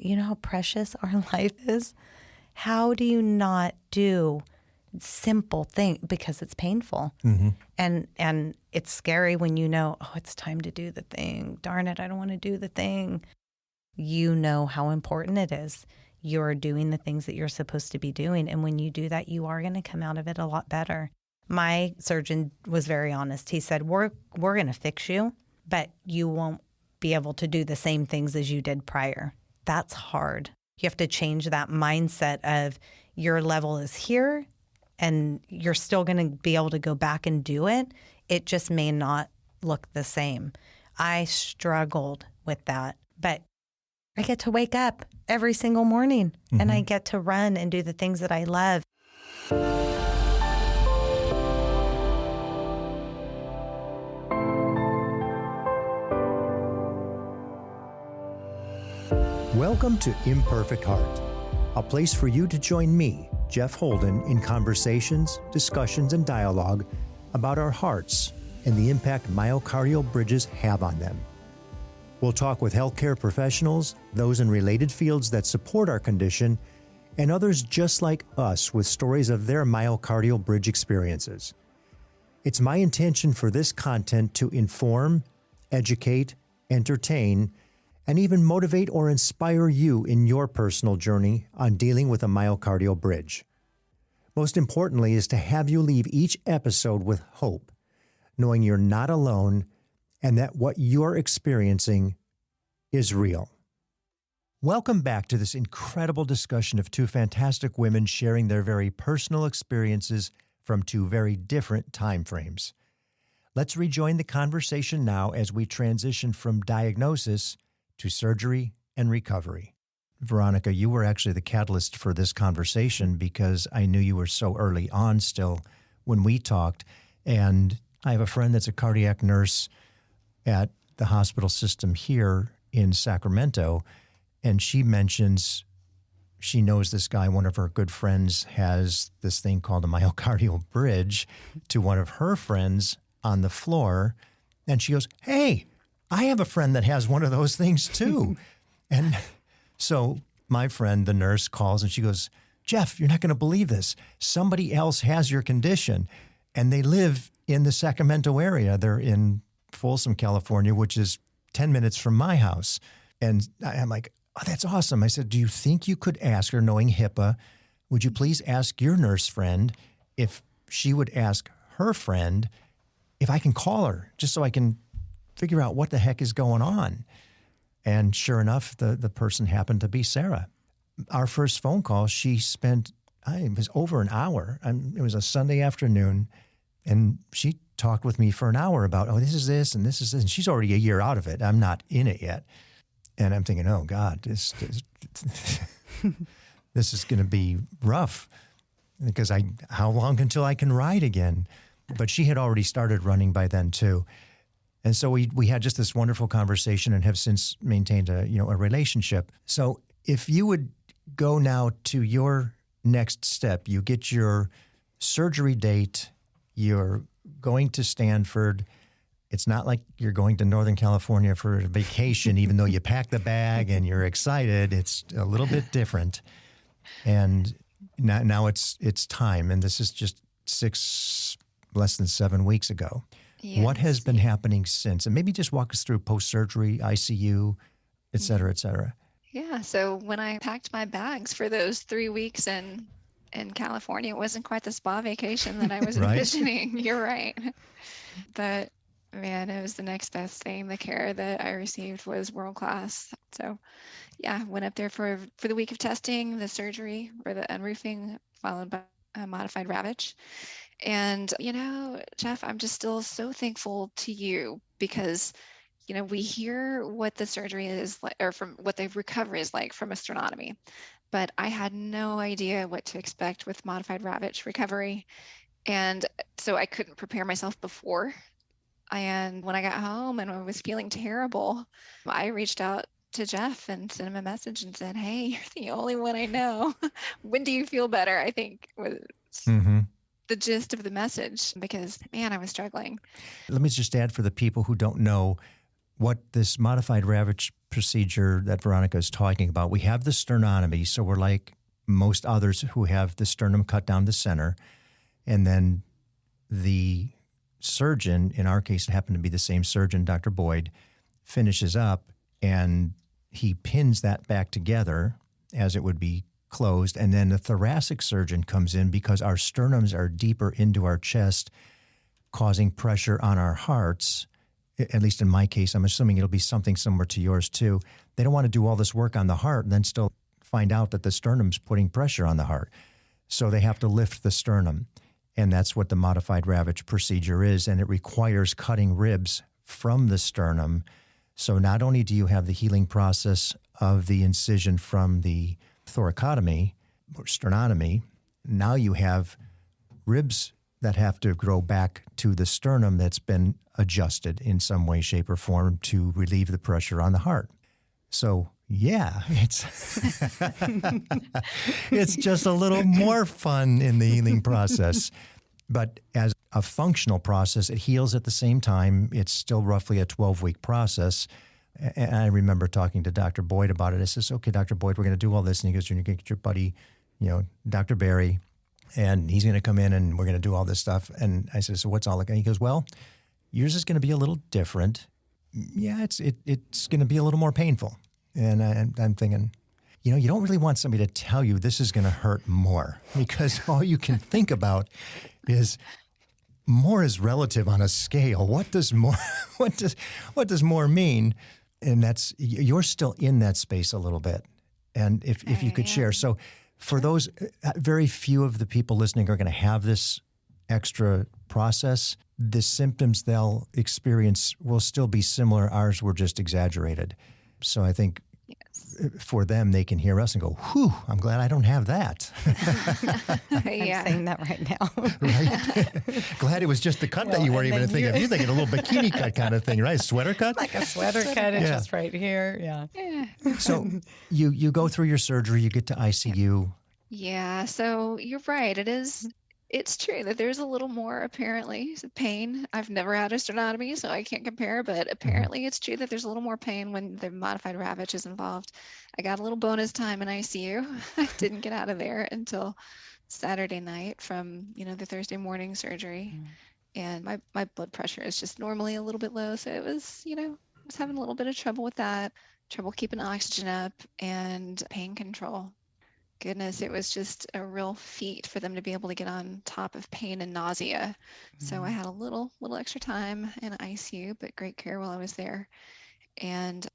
you know how precious our life is? How do you not do simple thing because it's painful? Mm-hmm. And it's scary when you know, oh, it's time to do the thing. Darn it, I don't want to do the thing. You know how important it is. You're doing the things that you're supposed to be doing. And when you do that, you are going to come out of it a lot better. My surgeon was very honest. He said, we're going to fix you, but you won't be able to do the same things as you did prior. That's hard. You have to change that mindset of your level is here and you're still going to be able to go back and do it. It just may not look the same. I struggled with that, but I get to wake up every single morning and I get to run and do the things that I love. Welcome to Imperfect Heart, a place for you to join me, Jeff Holden, in conversations, discussions, and dialogue about our hearts and the impact myocardial bridges have on them. We'll talk with healthcare professionals, those in related fields that support our condition, and others just like us with stories of their myocardial bridge experiences. It's my intention for this content to inform, educate, entertain, and even motivate or inspire you in your personal journey on dealing with a myocardial bridge. Most importantly is to have you leave each episode with hope, knowing you're not alone and that what you're experiencing is real. Welcome back to this incredible discussion of two fantastic women sharing their very personal experiences from two very different time frames. Let's rejoin the conversation now as we transition from diagnosis to surgery and recovery. Veronica, you were actually the catalyst for this conversation because I knew you were so early on still when we talked. And I have a friend that's a cardiac nurse at the hospital system here in Sacramento, and she mentions she knows this guy, one of her good friends, has this thing called a myocardial bridge to one of her friends on the floor. And she goes, hey, I have a friend that has one of those things too. And so my friend, the nurse, calls and she goes, Jeff, you're not going to believe this. Somebody else has your condition and they live in the Sacramento area. They're in Folsom, California, which is 10 minutes from my house. And I'm like, oh, that's awesome. I said, do you think you could ask her, knowing HIPAA, would you please ask your nurse friend if she would ask her friend if I can call her just so I can figure out what the heck is going on? And sure enough, the person happened to be Sarah. Our first phone call, she spent, it was over an hour. It was a Sunday afternoon, and she talked with me for an hour about, oh, this is this, and this is this. And she's already a year out of it. I'm not in it yet. And I'm thinking, oh, God, this is going to be rough because how long until I can ride again? But she had already started running by then, too. And so we had just this wonderful conversation and have since maintained a relationship. So if you would go now to your next step, you get your surgery date, you're going to Stanford. It's not like you're going to Northern California for a vacation, even though you pack the bag and you're excited. It's a little bit different. And now it's time. And this is just less than 7 weeks ago. Yes. What has been happening since? And maybe just walk us through post-surgery, ICU, et cetera, et cetera. Yeah. So when I packed my bags for those 3 weeks in California, it wasn't quite the spa vacation that I was right? envisioning. You're right. But man, it was the next best thing. The care that I received was world-class. So yeah, went up there for the week of testing, the surgery for the unroofing, followed by a modified ravage. And, Jeff, I'm just still so thankful to you because, we hear what the surgery is like, or from what the recovery is like from a sternotomy, but I had no idea what to expect with modified ravage recovery. And so I couldn't prepare myself before. And when I got home and I was feeling terrible, I reached out to Jeff and sent him a message and said, hey, you're the only one I know. When do you feel better? I think was the gist of the message because, man, I was struggling. Let me just add for the people who don't know what this modified ravage procedure that Veronica is talking about, we have the sternotomy. So we're like most others who have the sternum cut down the center. And then the surgeon, in our case, it happened to be the same surgeon, Dr. Boyd, finishes up and he pins that back together as it would be closed. And then the thoracic surgeon comes in because our sternums are deeper into our chest, causing pressure on our hearts. At least in my case, I'm assuming it'll be something similar to yours too. They don't want to do all this work on the heart and then still find out that the sternum's putting pressure on the heart. So they have to lift the sternum. And that's what the modified Ravitch procedure is. And it requires cutting ribs from the sternum. So not only do you have the healing process of the incision from the thoracotomy or sternotomy, now you have ribs that have to grow back to the sternum that's been adjusted in some way, shape, or form to relieve the pressure on the heart. So, yeah, it's it's just a little more fun in the healing process. But as a functional process, it heals at the same time. It's still roughly a 12-week process. And I remember talking to Dr. Boyd about it. I says, okay, Dr. Boyd, we're going to do all this. And he goes, you're going to get your buddy, Dr. Barry, and he's going to come in and we're going to do all this stuff. And I said, so what's all like? And he goes, well, yours is going to be a little different. Yeah, it's going to be a little more painful. And I'm thinking, you don't really want somebody to tell you this is going to hurt more, because all you can think about is more is relative on a scale. What does more, what does more mean? And that's, you're still in that space a little bit. And if you could share. So for those, very few of the people listening are going to have this extra process. The symptoms they'll experience will still be similar. Ours were just exaggerated. So I think for them, they can hear us and go, whew, I'm glad I don't have that. I'm saying that right now. Right? Glad it was just the cut that you weren't even thinking of. You're thinking a little bikini cut kind of thing, right? Sweater cut? Like a sweater cut, it's just right here. Yeah. So you go through your surgery, you get to ICU. Yeah, so you're right. It's true that there's a little more apparently pain. I've never had a sternotomy, so I can't compare, but apparently it's true that there's a little more pain when the modified Ravitch is involved. I got a little bonus time in ICU. I didn't get out of there until Saturday night from, the Thursday morning surgery. And my blood pressure is just normally a little bit low. So it was, I was having a little bit of trouble with that, trouble keeping oxygen up and pain control. Goodness, it was just a real feat for them to be able to get on top of pain and nausea. So I had a little extra time in ICU, but great care while I was there. And,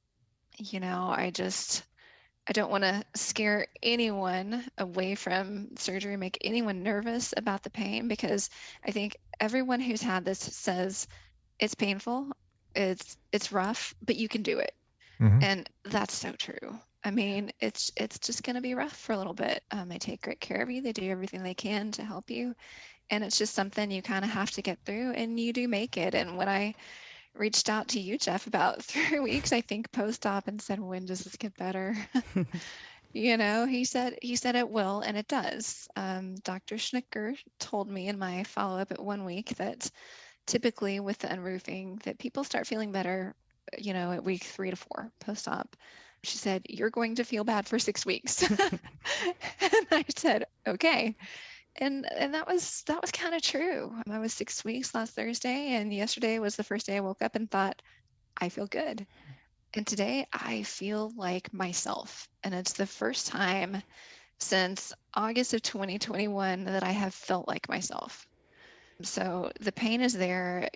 I don't want to scare anyone away from surgery, make anyone nervous about the pain, because I think everyone who's had this says it's painful, it's rough, but you can do it. And that's so true. I mean, it's just going to be rough for a little bit. They take great care of you. They do everything they can to help you. And it's just something you kind of have to get through, and you do make it. And when I reached out to you, Jeff, about 3 weeks, I think, post-op, and said, when does this get better? He said it will, and it does. Dr. Schnicker told me in my follow-up at 1 week that typically with the unroofing that people start feeling better, at week 3 to 4 post-op. She said, you're going to feel bad for 6 weeks. And I said, okay. And that was kind of true. I was 6 weeks last Thursday, and yesterday was the first day I woke up and thought, I feel good. And today I feel like myself. And it's the first time since August of 2021 that I have felt like myself. So the pain is there,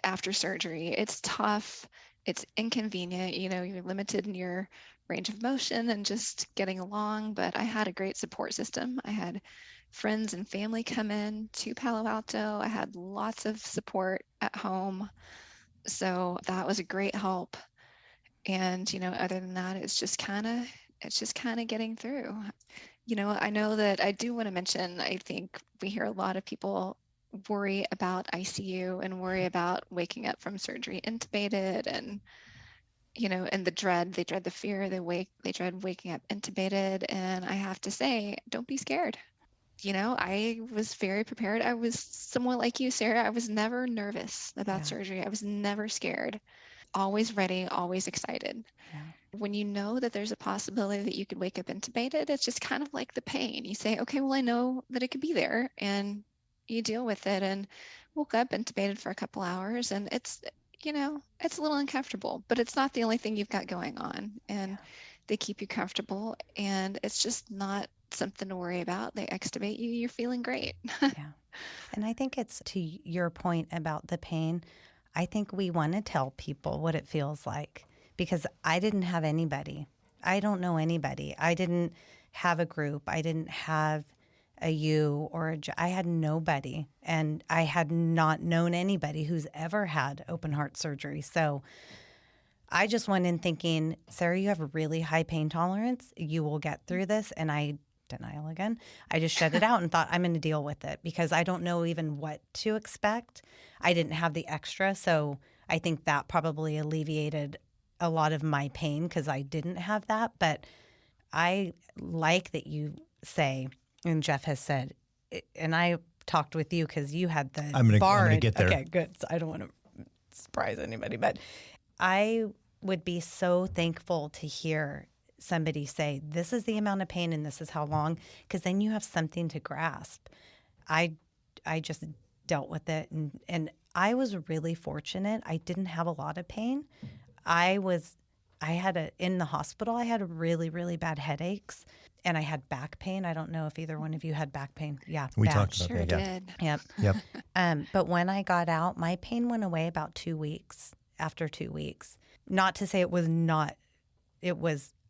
after surgery. It's tough. It's inconvenient. You're limited in your range of motion and just getting along. But I had a great support system. I had friends and family come in to Palo Alto. I had lots of support at home. So that was a great help. And, other than that, it's just kind of getting through. I know that I do want to mention, I think we hear a lot of people worry about ICU and worry about waking up from surgery intubated, and and they dread the fear, they dread waking up intubated. And I have to say, don't be scared. I was very prepared. I was somewhat like you, Sarah. I was never nervous about surgery. I was never scared. always ready, always excited. Yeah. When you know that there's a possibility that you could wake up intubated, it's just kind of like the pain. You say, okay, well, I know that it could be there, and you deal with it. And woke up intubated for a couple hours, and it's a little uncomfortable, but it's not the only thing you've got going on. And they keep you comfortable, and it's just not something to worry about. They extubate you, you're feeling great. Yeah. And I think it's to your point about the pain. I think we want to tell people what it feels like because I didn't have anybody. I don't know anybody. I didn't have a group. I didn't have a you or I had nobody. And I had not known anybody who's ever had open heart surgery. So I just went in thinking, Sarah, you have a really high pain tolerance. You will get through this. And denial again. I just shut it out and thought I'm going to deal with it because I don't know even what to expect. I didn't have the extra. So I think that probably alleviated a lot of my pain because I didn't have that. But I like that you say, and Jeff has said, and I talked with you because you had the bar. I'm going to get there. Okay, good. So I don't want to surprise anybody, but I would be so thankful to hear somebody say, this is the amount of pain and this is how long, because then you have something to grasp. I just dealt with it. And I was really fortunate. I didn't have a lot of pain. In the hospital, I had really, really bad headaches and I had back pain. I don't know if either one of you had back pain. Yeah. We bad. talked about Sure that. Yeah. did. Yep. But when I got out, my pain went away about 2 weeks, after 2 weeks. Not to say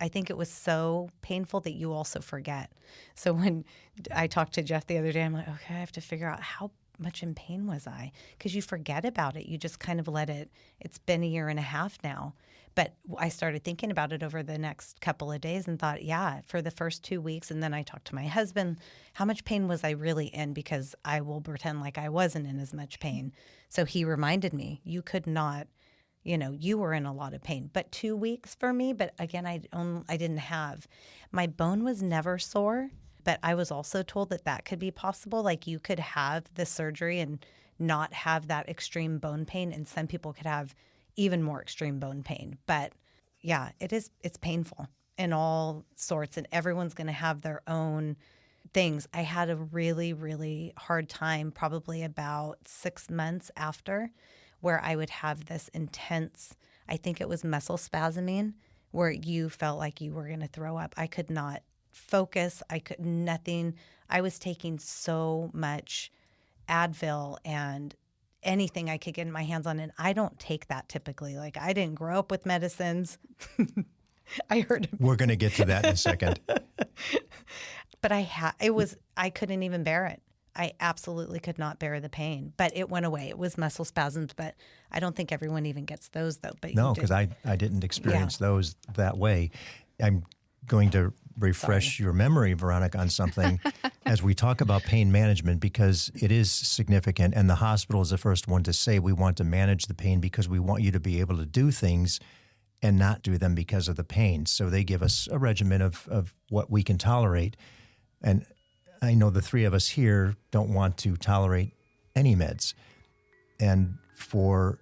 I think it was so painful that you also forget. So when I talked to Jeff the other day, I'm like, okay, I have to figure out how much in pain was I? Because you forget about it. You just kind of let it. It's been a year and a half now. But I started thinking about it over the next couple of days and thought, yeah, for the first 2 weeks. And then I talked to my husband, how much pain was I really in? Because I will pretend like I wasn't in as much pain. So he reminded me, you could not, you were in a lot of pain. But 2 weeks for me, but again, I didn't have. My bone was never sore, but I was also told that could be possible. Like you could have the surgery and not have that extreme bone pain, and some people could have even more extreme bone pain. But yeah, it's painful in all sorts, and everyone's going to have their own things. I had a really, really hard time probably about 6 months after, where I would have this intense, I think it was muscle spasming, where you felt like you were going to throw up. I could not focus. Nothing. I was taking so much Advil and anything I could get my hands on. And I don't take that typically. Like I didn't grow up with medicines. I heard. We're going to get to that in a second. But I couldn't even bear it. I absolutely could not bear the pain, but it went away. It was muscle spasms, but I don't think everyone even gets those though. But no, because I didn't experience those that way. I'm going to refresh your memory, Veronica, on something as we talk about pain management, because it is significant. And the hospital is the first one to say we want to manage the pain because we want you to be able to do things and not do them because of the pain. So they give us a regimen of what we can tolerate. And I know the three of us here don't want to tolerate any meds. And for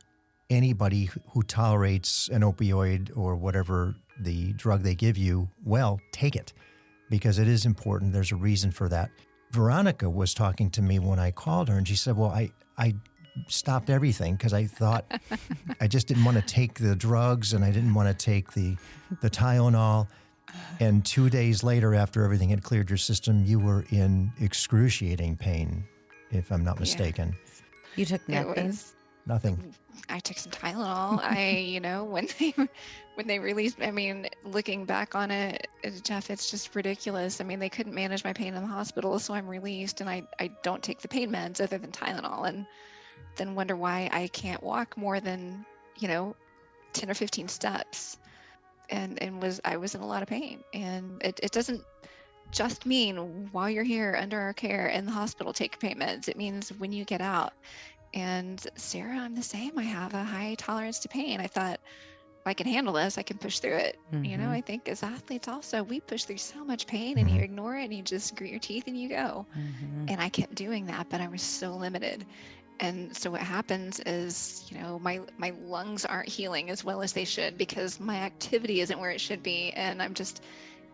anybody who tolerates an opioid or whatever the drug they give you, well, take it because it is important. There's a reason for that. Veronica was talking to me when I called her and she said, well, I stopped everything because I thought I just didn't want to take the drugs and I didn't want to take the Tylenol. And 2 days later, after everything had cleared your system, you were in excruciating pain, if I'm not mistaken. You took nothing? Nothing. I took some Tylenol. When they released, looking back on it, Jeff, it's just ridiculous. They couldn't manage my pain in the hospital, so I'm released, and I don't take the pain meds other than Tylenol, and then wonder why I can't walk more than 10 or 15 steps. I was in a lot of pain, and it doesn't just mean while you're here under our care in the hospital, take your pain meds. It means when you get out. And Sarah, I'm the same. I have a high tolerance to pain. I thought, if I can handle this, I can push through it. Mm-hmm. I think as athletes also, we push through so much pain and you ignore it and you just grit your teeth and you go. Mm-hmm. And I kept doing that, but I was so limited. And so what happens is, my lungs aren't healing as well as they should because my activity isn't where it should be. And I'm just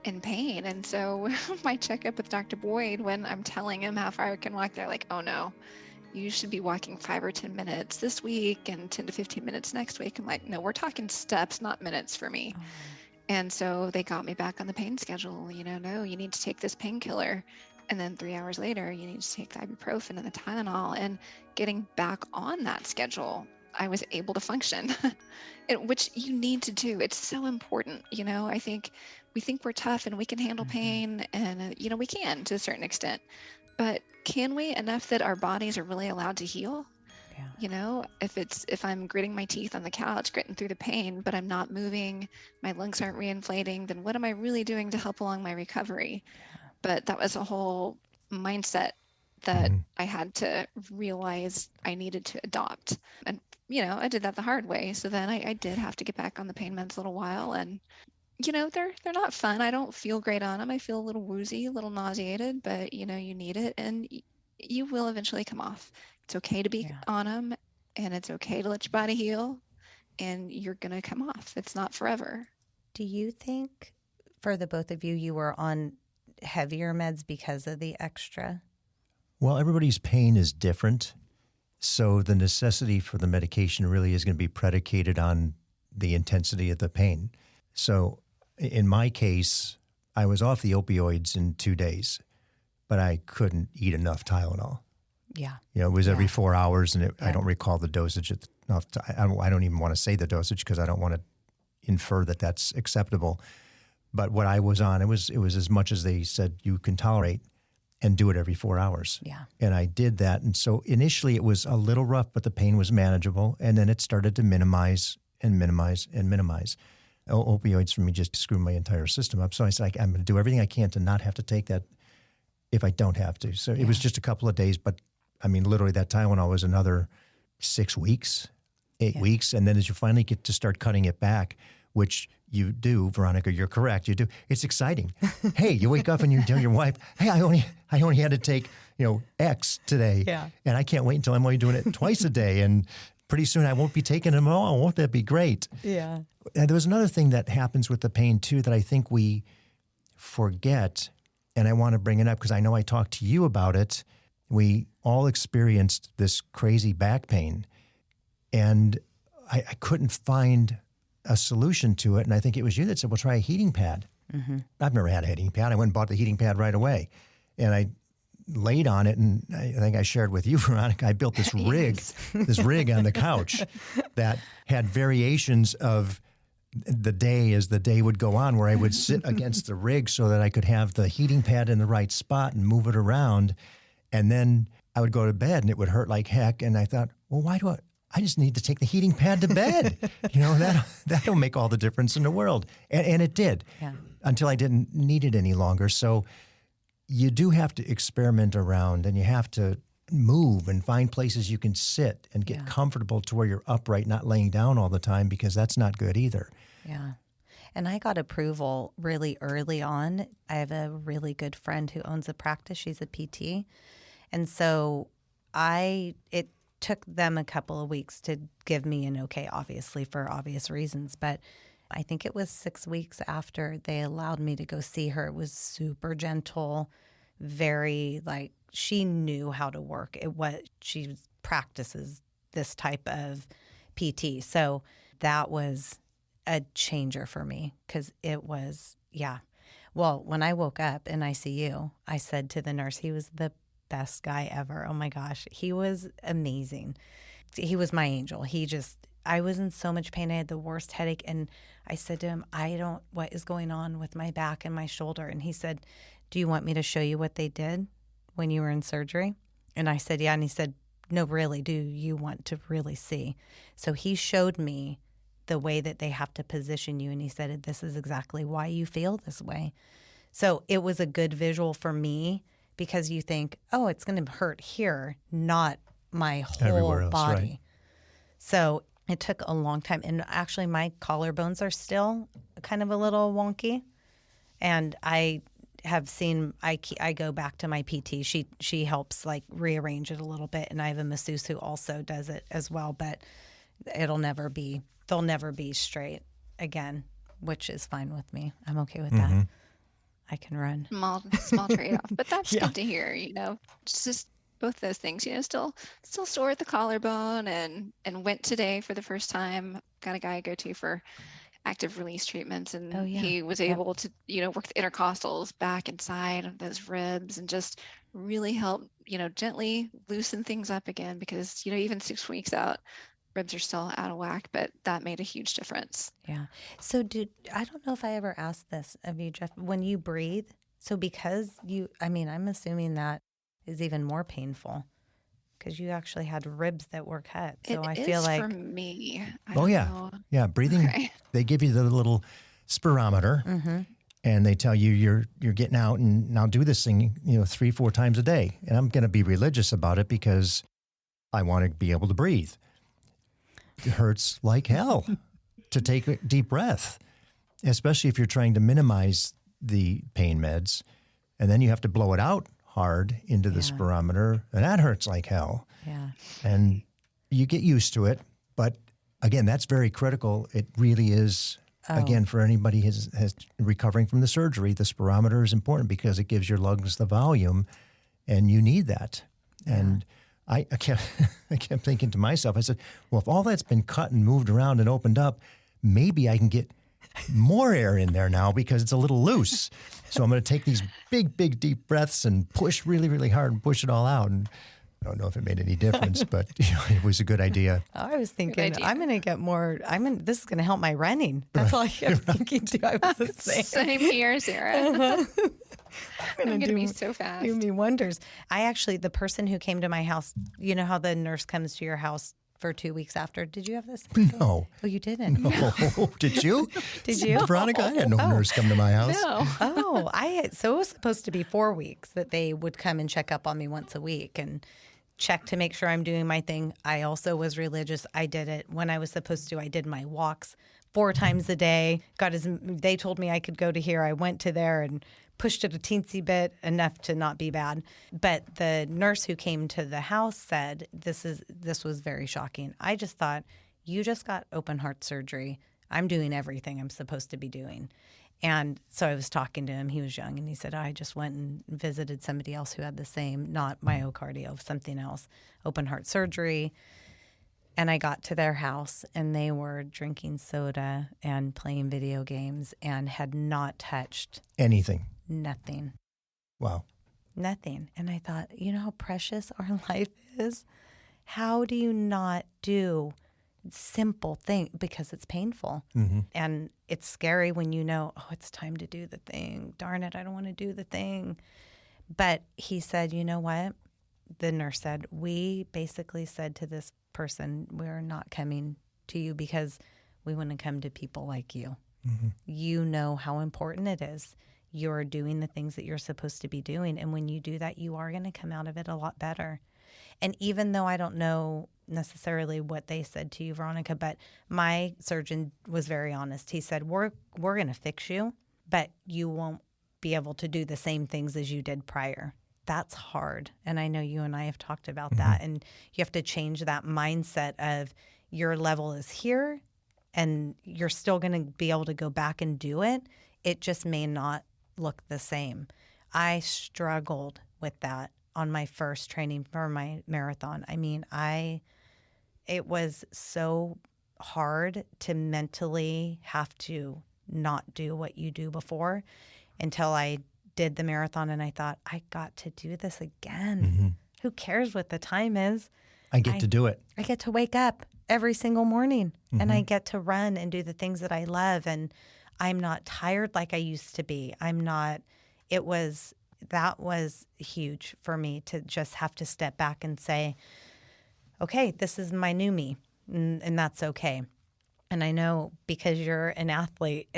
in pain. And so my checkup with Dr. Boyd, when I'm telling him how far I can walk, they're like, oh no, you should be walking 5 or 10 minutes this week and 10 to 15 minutes next week. I'm like, no, we're talking steps, not minutes for me. Oh. And so they got me back on the pain schedule. No, you need to take this painkiller. And then 3 hours later, you need to take the ibuprofen and the Tylenol. And getting back on that schedule, I was able to function, which you need to do. It's so important. I think we think we're tough and we can handle pain, and, we can to a certain extent. But can we enough that our bodies are really allowed to heal? Yeah. If I'm gritting my teeth on the couch, gritting through the pain, but I'm not moving, my lungs aren't reinflating, then what am I really doing to help along my recovery? But that was a whole mindset that I had to realize I needed to adopt. And, I did that the hard way. So then I did have to get back on the pain meds a little while. And, they're not fun. I don't feel great on them. I feel a little woozy, a little nauseated, but, you need it. And you will eventually come off. It's okay to be on them, and it's okay to let your body heal, and you're going to come off. It's not forever. Do you think for the both of you, you were on heavier meds because of the extra? Well, everybody's pain is different. So the necessity for the medication really is going to be predicated on the intensity of the pain. So in my case, I was off the opioids in 2 days, but I couldn't eat enough Tylenol. Yeah. It was every 4 hours, and I don't recall the dosage. I don't even want to say the dosage because I don't want to infer that that's acceptable. But what I was on, it was as much as they said you can tolerate, and do it every 4 hours. Yeah. And I did that. And so initially it was a little rough, but the pain was manageable. And then it started to minimize and minimize and minimize. Opioids for me just screwed my entire system up. So I said, I'm going to do everything I can to not have to take that if I don't have to. So it was just a couple of days, but I mean, literally that Tylenol was another 6 weeks, 8 weeks. And then as you finally get to start cutting it back, which you do, Veronica, you're correct. You do. It's exciting. Hey, you wake up and you tell your wife, hey, I only had to take, X today. Yeah. And I can't wait until I'm only doing it twice a day. And pretty soon I won't be taking them all. Won't that be great? Yeah. And there was another thing that happens with the pain too that I think we forget. And I want to bring it up because I know I talked to you about it. We all experienced this crazy back pain. And I couldn't find a solution to it. And I think it was you that said, well, try a heating pad. Mm-hmm. I've never had a heating pad. I went and bought the heating pad right away. And I laid on it. And I think I shared with you, Veronica, I built this rig, on the couch that had variations of the day as the day would go on, where I would sit against the rig so that I could have the heating pad in the right spot and move it around. And then I would go to bed and it would hurt like heck. And I thought, well, why do I just need to take the heating pad to bed. That'll make all the difference in the world. And it did until I didn't need it any longer. So you do have to experiment around, and you have to move and find places you can sit and get comfortable to where you're upright, not laying down all the time, because that's not good either. Yeah. And I got approval really early on. I have a really good friend who owns a practice. She's a PT. And so it took them a couple of weeks to give me an okay, obviously, for obvious reasons. But I think it was 6 weeks after they allowed me to go see her. It was super gentle, very she knew how to work. She practices this type of PT. So that was a changer for me because it was, Well, when I woke up in ICU, I said to the nurse, he was the best guy ever. Oh my gosh. He was amazing. He was my angel. I was in so much pain. I had the worst headache. And I said to him, what is going on with my back and my shoulder? And he said, do you want me to show you what they did when you were in surgery? And I said, yeah. And he said, no, really, do you want to really see? So he showed me the way that they have to position you. And he said, this is exactly why you feel this way. So it was a good visual for me, because you think, oh, it's going to hurt here, not my whole else, body. Right. So it took a long time. And actually, my collarbones are still kind of a little wonky. And I have seen, I go back to my PT. She helps like rearrange it a little bit, and I have a masseuse who also does it as well. But they'll never be straight again, which is fine with me. I'm okay with that. I can run. Small trade-off, but that's Yeah. good to hear. Just both those things. Still sore at the collarbone, and went today for the first time. Got a guy I go to for active release treatments, and Oh, yeah. he was Yep. able to work the intercostals back inside of those ribs and just really help gently loosen things up again, because even 6 weeks out, ribs are still out of whack, but that made a huge difference. Yeah. So I don't know if I ever asked this of you, Jeff, when you breathe, so because I'm assuming that is even more painful because you actually had ribs that were cut. So I feel like for me. I Oh, don't yeah. know. Yeah. Breathing, Okay. they give you the little spirometer and they tell you you're getting out and now do this thing, 3-4 times a day. And I'm going to be religious about it because I want to be able to breathe. It hurts like hell to take a deep breath, especially if you're trying to minimize the pain meds. And then you have to blow it out hard into the spirometer, and that hurts like hell. Yeah. And you get used to it. But again, that's very critical. It really is. Again, for anybody has recovering from the surgery, the spirometer is important because it gives your lungs the volume, and you need that. And I kept thinking to myself, I said, well, if all that's been cut and moved around and opened up, maybe I can get more air in there now because it's a little loose. So I'm going to take these big, big, deep breaths and push really, really hard and push it all out. And I don't know if it made any difference, but it was a good idea. I was thinking, I'm going to get more. This is going to help my running. That's all I kept thinking too. I was the same. Same here, Sarah. I'm going to be so fast. Do me wonders. The person who came to my house, you know how the nurse comes to your house for 2 weeks after? Did you have this? No. Oh, you didn't? No. Did you? Did you? Veronica, I had no nurse come to my house. No. So it was supposed to be 4 weeks that they would come and check up on me once a week and check to make sure I'm doing my thing. I also was religious. I did it when I was supposed to. I did my walks 4 times a day. They told me I could go to here. I went to there and pushed it a teensy bit, enough to not be bad. But the nurse who came to the house said, this was very shocking. I just thought, you just got open heart surgery. I'm doing everything I'm supposed to be doing. And so I was talking to him. He was young, and he said, I just went and visited somebody else who had the same, not myocardial, something else, open heart surgery. And I got to their house, and they were drinking soda and playing video games and had not touched Anything. nothing. Wow. Nothing. And I thought, you know how precious our life is? How do you not do simple thing because it's painful? And it's scary when you know, it's time to do the thing. Darn it, I don't want to do the thing. But he said, you know what? The nurse said, we basically said to this person, we're not coming to you because we want to come to people like you. You know how important it is. You're doing the things that you're supposed to be doing. And when you do that, you are going to come out of it a lot better. And even though I don't know necessarily what they said to you, Veronica, but my surgeon was very honest. He said, we're going to fix you, but you won't be able to do the same things as you did prior. That's hard. And I know you and I have talked about that. And you have to change that mindset of your level is here and you're still going to be able to go back and do it. It just may not look the same. I struggled with that on my first training for my marathon. I mean, it was so hard to mentally have to not do what you do before until I did the marathon and I thought, I got to do this again. Who cares what the time is? I get to do it. I get to wake up every single morning and I get to run and do the things that I love. And I'm not tired like I used to be. That was huge for me to just have to step back and say, okay, this is my new me, and that's okay. And I know because you're an athlete,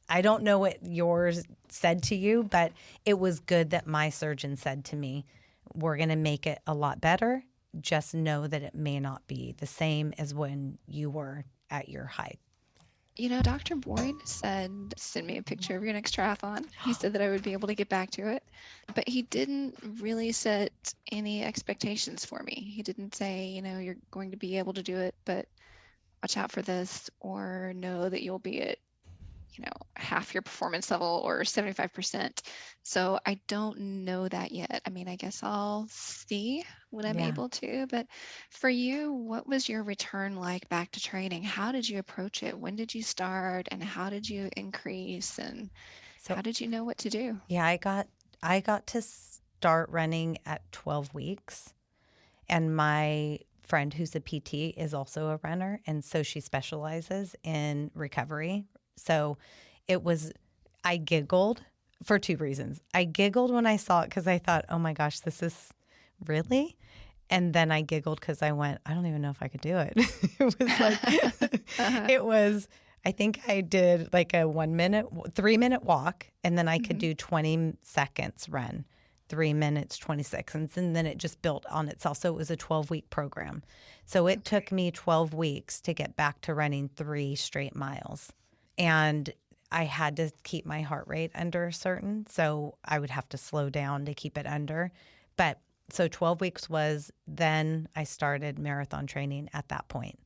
I don't know what yours said to you, but it was good that my surgeon said to me, we're going to make it a lot better. Just know that it may not be the same as when you were at your height. Dr. Boyd said, send me a picture of your next triathlon. He said that I would be able to get back to it, but he didn't really set any expectations for me. He didn't say, you're going to be able to do it, but watch out for this, or know that you'll be at, half your performance level or 75%. So I don't know that yet. I mean, I guess I'll see when I'm Yeah. able to. But for you, what was your return like back to training? How did you approach it? When did you start, and how did you increase, and So how did you know what to do? yeah, I got to start running at 12 weeks, and my friend who's a PT is also a runner, and so she specializes in recovery. So I giggled for two reasons. I giggled when I saw it because I thought, oh my gosh, this is really? And then I giggled because I went, I don't even know if I could do it. It was like, it was, I think I did like a 3-minute walk, and then I could do 20 seconds run, 3 minutes, 20 seconds. And then it just built on itself. So it was a 12-week program. So it took me 12 weeks to get back to running 3 straight miles. And I had to keep my heart rate under a certain, so I would have to slow down to keep it under. But so 12 weeks was, then I started marathon training at that point.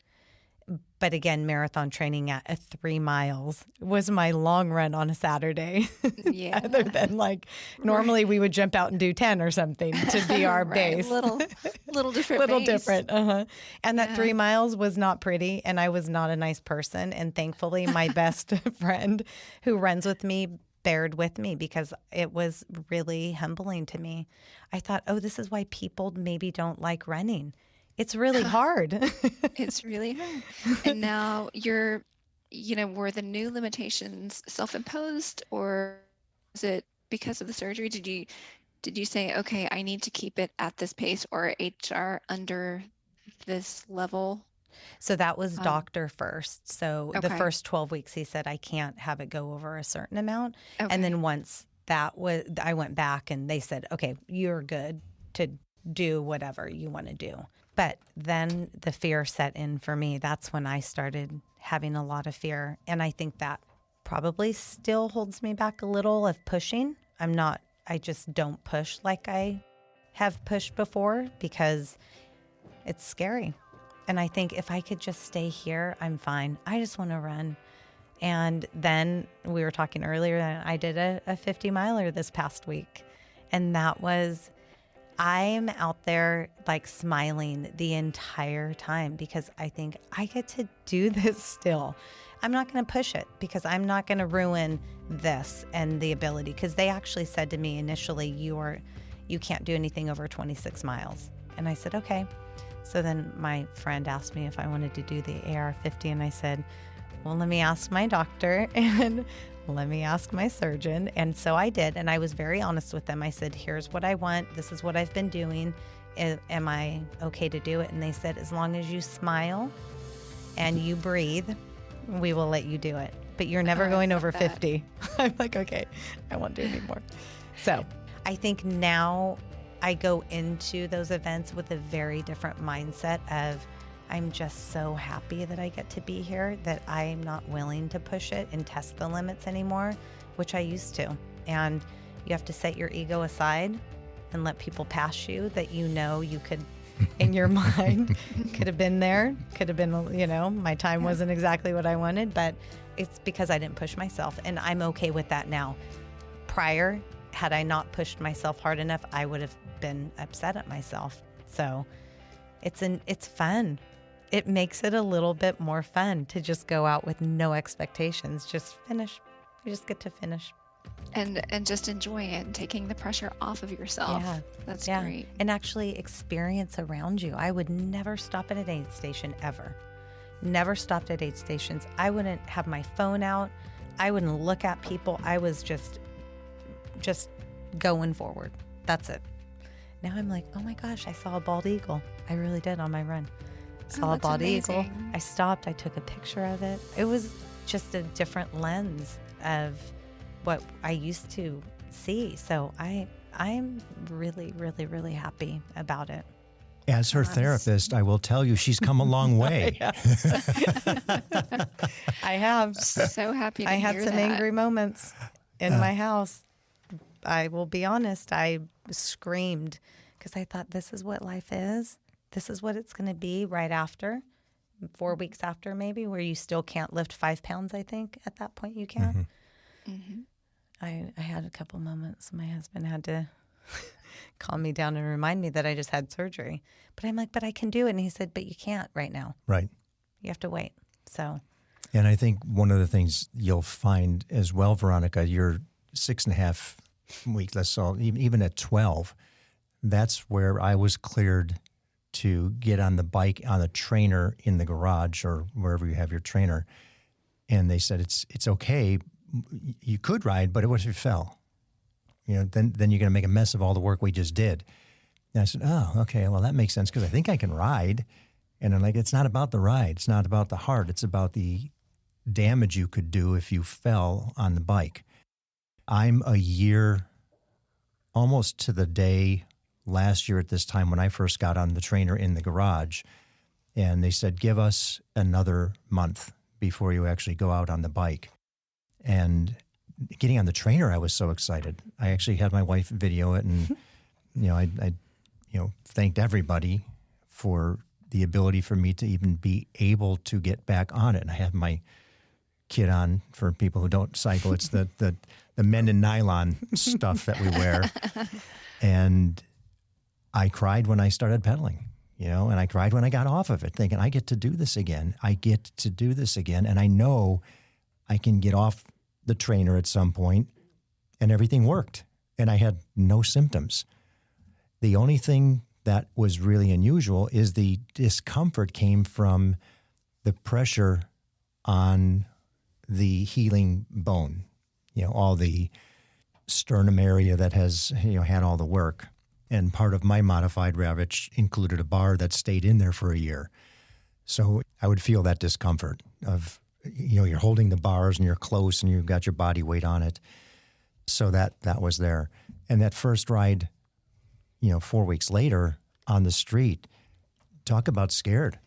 But again, marathon training at 3 miles was my long run on a Saturday. Yeah. Other than like, normally we would jump out and do 10 or something to be our Right. base. Little different Little base. different. And that Yeah. 3 miles was not pretty, and I was not a nice person. And thankfully, my best friend who runs with me bared with me, because it was really humbling to me. I thought, oh, this is why people maybe don't like running. It's really hard. It's really hard. And now were the new limitations self-imposed, or is it because of the surgery? Did you say, okay, I need to keep it at this pace, or HR under this level? So that was doctor first. So the Okay. first 12 weeks, he said, I can't have it go over a certain amount. Okay. And then once that was, I went back and they said, okay, you're good to do whatever you want to do. But then the fear set in for me. That's when I started having a lot of fear. And I think that probably still holds me back a little of pushing. I just don't push like I have pushed before, because it's scary. And I think if I could just stay here, I'm fine. I just want to run. And then we were talking earlier, and I did a 50 miler this past week. And that was, I'm out there like smiling the entire time, because I think I get to do this still. I'm not going to push it, because I'm not going to ruin this and the ability. Because they actually said to me initially, you can't do anything over 26 miles. And I said, okay. So then my friend asked me if I wanted to do the AR-50, and I said, well, let me ask my doctor and let me ask my surgeon. And so I did, and I was very honest with them. I said, here's what I want. This is what I've been doing. Am I okay to do it? And they said, as long as you smile and you breathe, we will let you do it. But you're never going over 50. I'm like, okay, I won't do it anymore. So I think now I go into those events with a very different mindset of, I'm just so happy that I get to be here, that I'm not willing to push it and test the limits anymore, which I used to. And you have to set your ego aside and let people pass you that you could, in your mind, could have been there, could have been, my time wasn't exactly what I wanted, but it's because I didn't push myself, and I'm okay with that now. Prior, had I not pushed myself hard enough, I would have been upset at myself. So it's fun. It makes it a little bit more fun to just go out with no expectations, just finish. You just get to finish. And just enjoy it and taking the pressure off of yourself. Yeah. That's Yeah. great. And actually experience around you. I would never stop at an aid station ever. Never stopped at aid stations. I wouldn't have my phone out. I wouldn't look at people. I was just going forward. That's it. Now I'm like, oh my gosh, I saw a bald eagle. I really did on my run. Saw a that's bald eagle. amazing. I stopped. I took a picture of it. It was just a different lens of what I used to see. So I'm really, really, really happy about it. As her therapist, I will tell you she's come a long way. I have. So happy to I had hear some that. angry moments in my house. I will be honest. I screamed because I thought, this is what life is. This is what it's going to be right after, 4 weeks after maybe, where you still can't lift 5 pounds, I think. At that point you can. Mm-hmm. I had a couple moments. My husband had to calm me down and remind me that I just had surgery. But I'm like, but I can do it. And he said, but you can't right now. Right. You have to wait. So. And I think one of the things you'll find as well, Veronica, you're 6.5 weeks, let's say, even at 12, that's where I was cleared to get on the bike on a trainer in the garage or wherever you have your trainer. And they said, it's okay. You could ride, but what if you fell? You know, then you're going to make a mess of all the work we just did. And I said, oh, okay, well, that makes sense because I think I can ride. And I'm like, it's not about the ride. It's not about the heart. It's about the damage you could do if you fell on the bike. I'm a year, almost to the day last year at this time when I first got on the trainer in the garage. And they said, give us another month before you actually go out on the bike. And getting on the trainer, I was so excited. I actually had my wife video it, and I thanked everybody for the ability for me to even be able to get back on it. And I have my kit on for people who don't cycle. It's the men in nylon stuff that we wear. And I cried when I started pedaling, and I cried when I got off of it, thinking, I get to do this again. I get to do this again. And I know I can get off the trainer at some point, and everything worked. And I had no symptoms. The only thing that was really unusual is the discomfort came from the pressure on the healing bone, all the sternum area that has, had all the work. And part of my modified Ravitch included a bar that stayed in there for a year. So I would feel that discomfort of, you're holding the bars and you're close and you've got your body weight on it. So that was there. And that first ride, 4 weeks later on the street, talk about scared.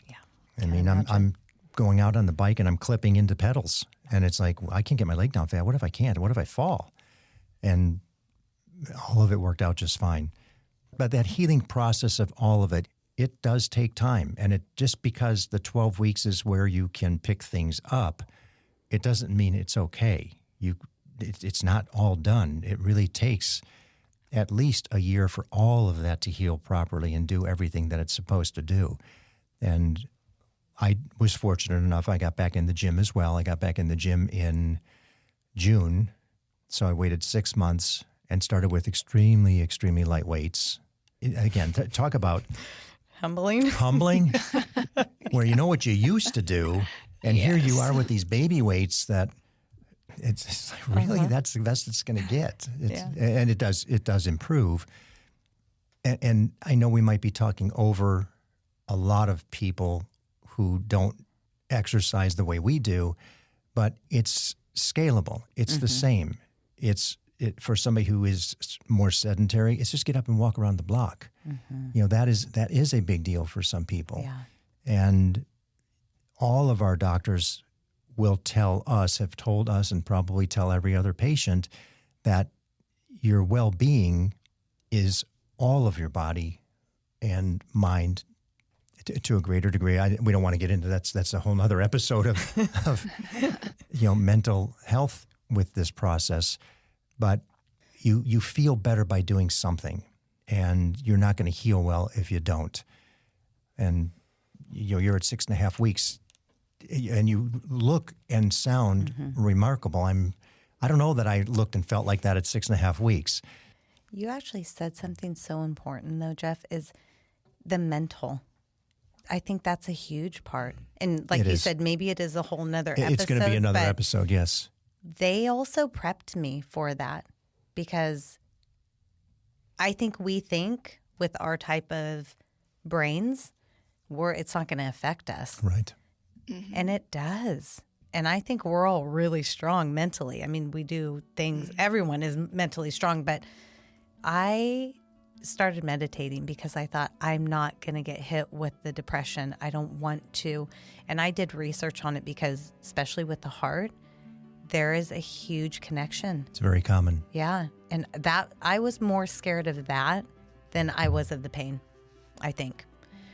Yeah. I mean, I'm going out on the bike and I'm clipping into pedals. And it's like, I can't get my leg down fast. What if I can't? What if I fall? And all of it worked out just fine. But that healing process of all of it, it does take time. And it just because the 12 weeks is where you can pick things up, it doesn't mean it's okay. It's not all done. It really takes at least a year for all of that to heal properly and do everything that it's supposed to do. And I was fortunate enough, I got back in the gym as well. I got back in the gym in June. So I waited 6 months and started with extremely, extremely light weights. Again, talk about humbling, where you know what you used to do, and here you are with these baby weights that it's like, really that's the best it's going to get. And it does improve. And I know we might be talking over a lot of people who don't exercise the way we do, but it's scalable. It's the same. For somebody who is more sedentary, it's just get up and walk around the block. That is a big deal for some people. Yeah. And all of our doctors have told us, and probably tell every other patient, that your well-being is all of your body and mind to a greater degree. We don't want to get into that. That's a whole other episode of mental health with this process. But you feel better by doing something, and you're not going to heal well if you don't. And you're at 6.5 weeks, and you look and sound remarkable. I don't know that I looked and felt like that at 6.5 weeks. You actually said something so important, though, Jeff, is the mental. I think that's a huge part. And like you said, maybe it is a whole nother episode. It's going to be another episode, yes. They also prepped me for that, because I think we think with our type of brains, it's not going to affect us. Right. And it does. And I think we're all really strong mentally. I mean, we do things, everyone is mentally strong, but I started meditating because I thought I'm not going to get hit with the depression. I don't want to. And I did research on it because, especially with the heart, there is a huge connection. It's very common. Yeah. And that I was more scared of that than I was of the pain, I think.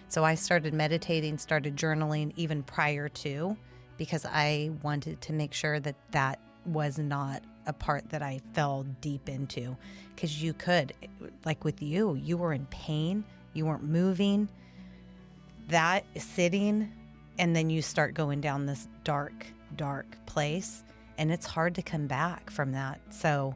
So I started meditating, started journaling even prior to, because I wanted to make sure that that was not a part that I fell deep into. Because you could, like with you were in pain, you weren't moving, that sitting, and then you start going down this dark place, and it's hard to come back from that. So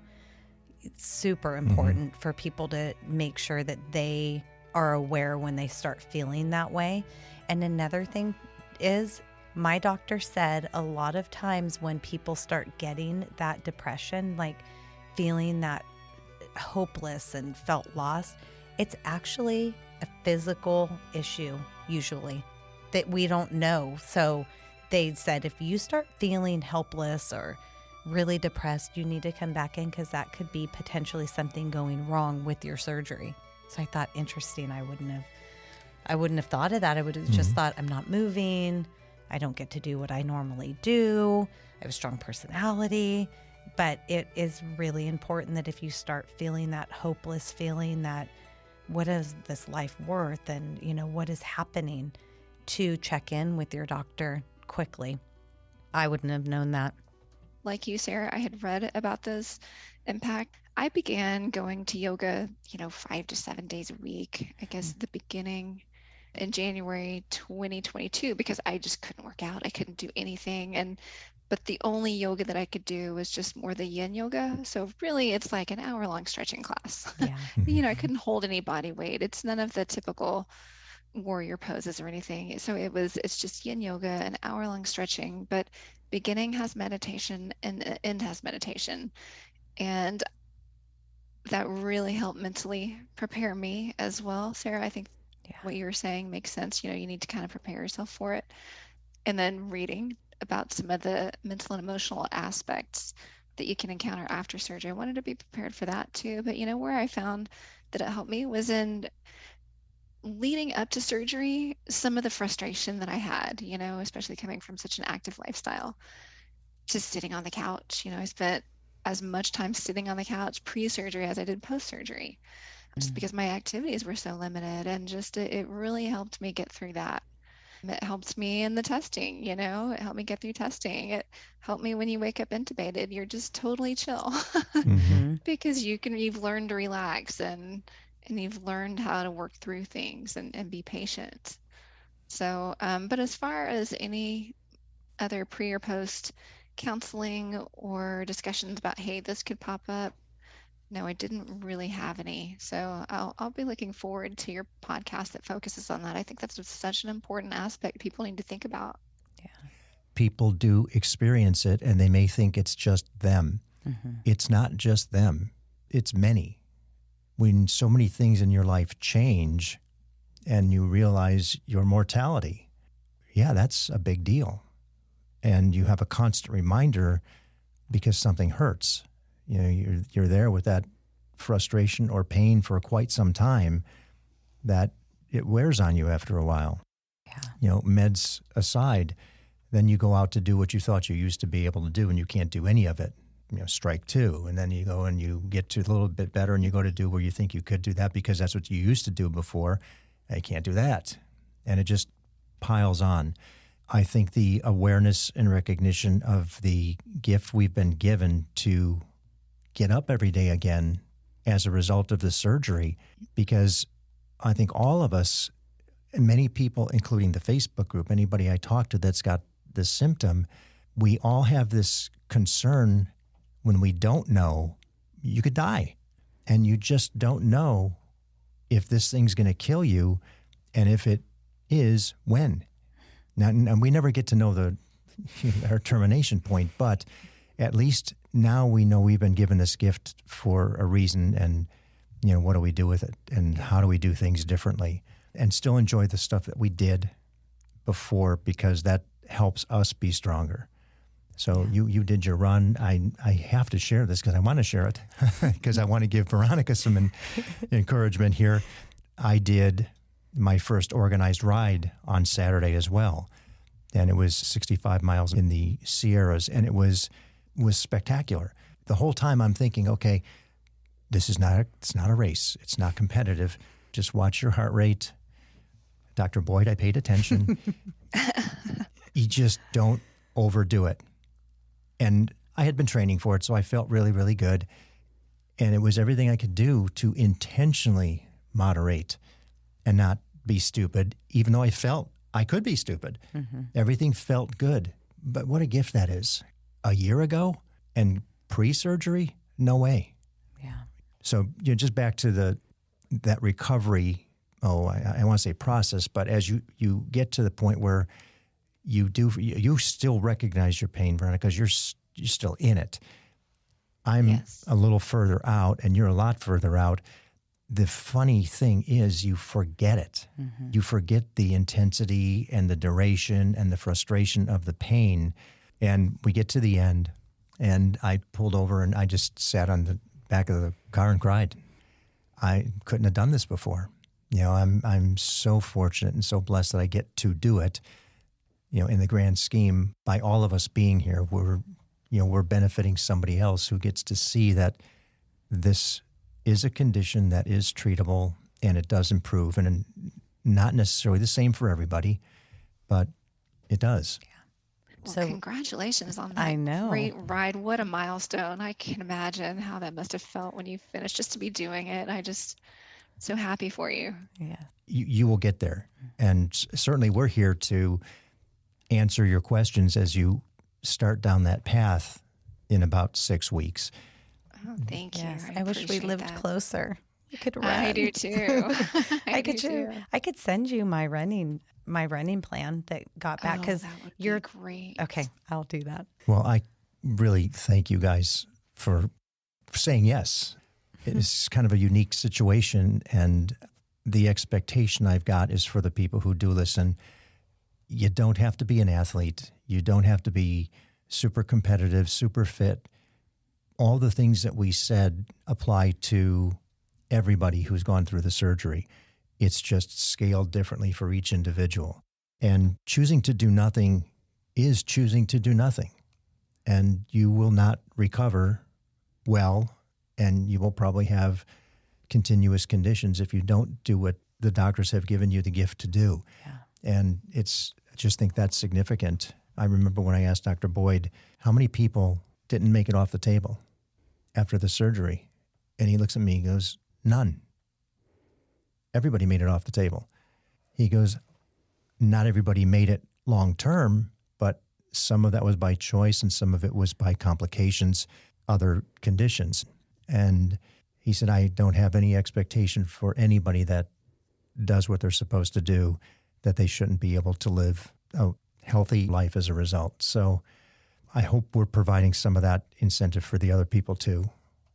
it's super important for people to make sure that they are aware when they start feeling that way. And another thing is, my doctor said a lot of times when people start getting that depression, like feeling that hopeless and felt lost, it's actually a physical issue usually that we don't know. So they said if you start feeling helpless or really depressed, you need to come back in because that could be potentially something going wrong with your surgery. So I thought, interesting. I wouldn't have thought of that. I would have just thought, I'm not moving. I don't get to do what I normally do. I have a strong personality. But it is really important that if you start feeling that hopeless feeling, that what is this life worth, and what is happening, to check in with your doctor quickly. I wouldn't have known that. Like you, Sarah, I had read about this impact. I began going to yoga, 5 to 7 days a week, I guess, at the beginning in January 2022, because I just couldn't work out. I couldn't do anything. But the only yoga that I could do was just more the yin yoga. So really it's like an hour-long stretching class. Yeah. I couldn't hold any body weight. It's none of the typical warrior poses or anything. So it's just yin yoga, an hour-long stretching, but beginning has meditation and end has meditation. And that really helped mentally prepare me as well. Sarah, I think what you were saying makes sense. You need to kind of prepare yourself for it. And then reading about some of the mental and emotional aspects that you can encounter after surgery. I wanted to be prepared for that too. But where I found that it helped me was in leading up to surgery, some of the frustration that I had, especially coming from such an active lifestyle, just sitting on the couch. I spent as much time sitting on the couch pre-surgery as I did post-surgery, just because my activities were so limited, and just it really helped me get through that. It helped me in the testing, it helped me get through testing. It helped me when you wake up intubated, you're just totally chill because you've learned to relax and you've learned how to work through things and be patient. So, but as far as any other pre or post counseling or discussions about, hey, this could pop up, no, I didn't really have any. So I'll be looking forward to your podcast that focuses on that. I think that's such an important aspect people need to think about. Yeah. People do experience it, and they may think it's just them. It's not just them. It's many. When so many things in your life change and you realize your mortality, that's a big deal. And you have a constant reminder because something hurts. You're there with that frustration or pain for quite some time that it wears on you after a while. Yeah. Meds aside, then you go out to do what you thought you used to be able to do, and you can't do any of it. Strike two. And then you go and you get to a little bit better, and you go to do where you think you could do that because that's what you used to do before. And you can't do that. And it just piles on. I think the awareness and recognition of the gift we've been given to get up every day again as a result of the surgery, because I think all of us, and many people, including the Facebook group, anybody I talk to that's got this symptom, we all have this concern when we don't know you could die, and you just don't know if this thing's going to kill you, and if it is, when. Now, and we never get to know our termination point, but at least now we know we've been given this gift for a reason, and what do we do with it, and how do we do things differently, and still enjoy the stuff that we did before, because that helps us be stronger. So you did your run. I have to share this because I want to share it because I want to give Veronica some encouragement here. I did my first organized ride on Saturday as well, and it was 65 miles in the Sierras, and it was spectacular. The whole time I'm thinking, okay, it's not a race. It's not competitive. Just watch your heart rate. Dr. Boyd, I paid attention. You just don't overdo it. And I had been training for it, so I felt really, really good. And it was everything I could do to intentionally moderate and not be stupid, even though I felt I could be stupid. Mm-hmm. Everything felt good. But what a gift that is. A year ago and pre-surgery? No way. Yeah. So just back to that recovery, I want to say process, but as you get to the point where you still recognize your pain, Veronica, because you're still in it. I'm a little further out, and you're a lot further out. The funny thing is you forget it. Mm-hmm. You forget the intensity and the duration and the frustration of the pain. And we get to the end, and I pulled over, and I just sat on the back of the car and cried. I couldn't have done this before. I'm so fortunate and so blessed that I get to do it. In the grand scheme, by all of us being here, we're benefiting somebody else who gets to see that this is a condition that is treatable and it does improve, and not necessarily the same for everybody, but it does. Yeah. Well, congratulations on that. I know. Great ride. What a milestone. I can imagine how that must have felt when you finished, just to be doing it. So happy for you. Yeah. You will get there. And certainly we're here to answer your questions as you start down that path in about 6 weeks. Oh, thank you. Yes, I wish we lived closer. We could run. I do too. I could send you my running plan that got back, because that would be great. Okay, I'll do that. Well, I really thank you guys for saying yes. It's kind of a unique situation, and the expectation I've got is for the people who do listen. You don't have to be an athlete. You don't have to be super competitive, super fit. All the things that we said apply to everybody who's gone through the surgery. It's just scaled differently for each individual. And choosing to do nothing is choosing to do nothing. And you will not recover well, and you will probably have continuous conditions if you don't do what the doctors have given you the gift to do. Yeah. And I just think that's significant. I remember when I asked Dr. Boyd, how many people didn't make it off the table after the surgery? And he looks at me and goes, none. Everybody made it off the table. He goes, not everybody made it long term, but some of that was by choice and some of it was by complications, other conditions. And he said, I don't have any expectation for anybody that does what they're supposed to do, that they shouldn't be able to live a healthy life as a result. So I hope we're providing some of that incentive for the other people too.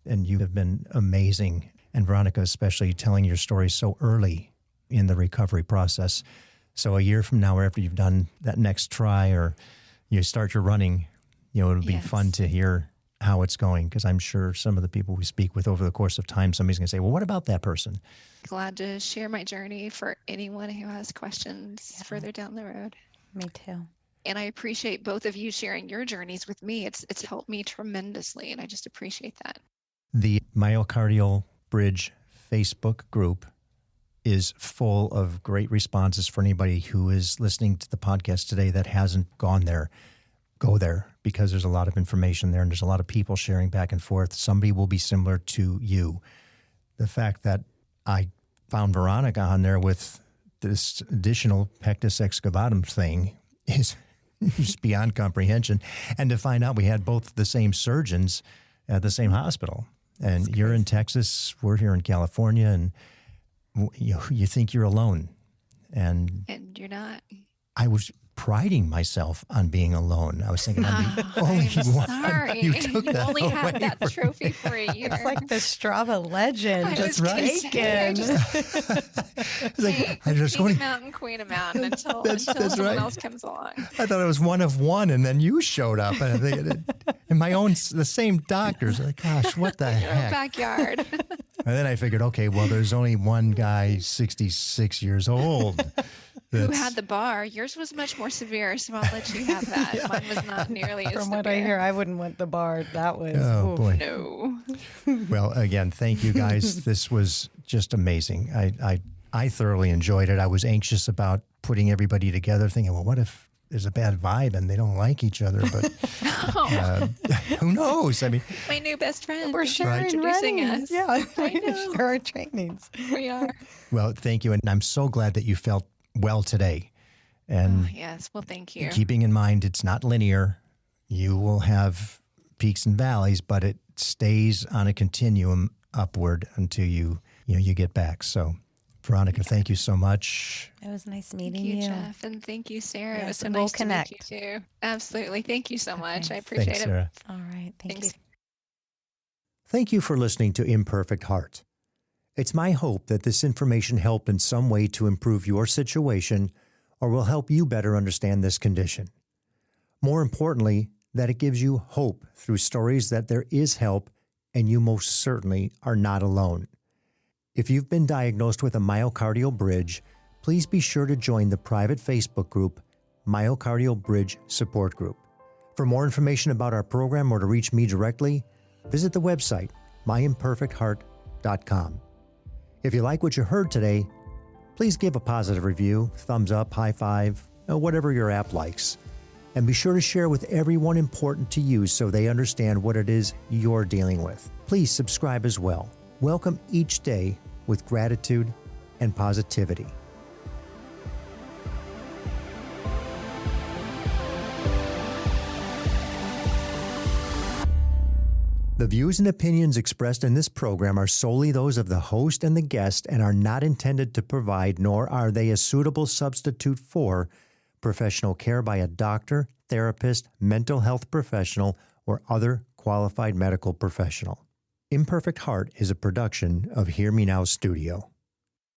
And you have been amazing. And Veronica, especially telling your story so early in the recovery process. So a year from now, or after you've done that next try or you start your running, it'll be fun to hear how it's going, because I'm sure some of the people we speak with over the course of time, somebody's going to say, well, what about that person? Glad to share my journey for anyone who has questions further down the road. Me too. And I appreciate both of you sharing your journeys with me. It's helped me tremendously, and I just appreciate that. The Myocardial Bridge Facebook group is full of great responses for anybody who is listening to the podcast today that hasn't gone there. Go there, because there's a lot of information there and there's a lot of people sharing back and forth. Somebody will be similar to you. The fact that I found Veronica on there with this additional pectus excavatum thing is just beyond comprehension. And to find out we had both the same surgeons at the same hospital. And you're in Texas, we're here in California, and you think you're alone. And you're not. I was priding myself on being alone. I was thinking, I'm the only I'm one. sorry. You took You've that only away had that from trophy for a year. It's like the Strava legend. I Just was gonna say, taken. It's like, I just King going. of mountain, queen of mountain until That's someone right. else comes along. I thought I was one of one, and then you showed up, and the same doctors. Like, gosh, what the Your own heck? backyard. And then I figured, okay, well, there's only one guy, 66 years old. Who that's- had the bar? Yours was much more severe, so I'll let you have that. Mine was not nearly as From severe. what I hear, I wouldn't want the bar. That was. Oh, oof. boy. No. Well, again, thank you guys. This was just amazing. I thoroughly enjoyed it. I was anxious about putting everybody together, thinking, well, what if there's a bad vibe and they don't like each other? But who knows? I mean, My new best friend. We're sharing Introducing running. us. Yeah, I we know. share our trainings. We are. well, thank you. And I'm so glad that you felt well today. And Oh, yes. Well, thank you. keeping in mind it's not linear. You will have peaks and valleys, but it stays on a continuum upward until you get back. So, Veronica, thank you so much. It was nice Thank meeting you, you. Jeff, and thank you, Sarah. It was Yes, so and we'll nice to connect. meet you too. Absolutely. Thank you so much. I Okay. appreciate Thanks, it. Sarah. All right. Thank Thanks. you. Thank you for listening to Imperfect Heart. It's my hope that this information helped in some way to improve your situation or will help you better understand this condition. More importantly, that it gives you hope through stories that there is help and you most certainly are not alone. If you've been diagnosed with a myocardial bridge, please be sure to join the private Facebook group, Myocardial Bridge Support Group. For more information about our program or to reach me directly, visit the website, myimperfectheart.com. If you like what you heard today, please give a positive review, thumbs up, high five, or whatever your app likes. And be sure to share with everyone important to you so they understand what it is you're dealing with. Please subscribe as well. Welcome each day with gratitude and positivity. The views and opinions expressed in this program are solely those of the host and the guest and are not intended to provide, nor are they a suitable substitute for, professional care by a doctor, therapist, mental health professional, or other qualified medical professional. Imperfect Heart is a production of Hear Me Now Studio.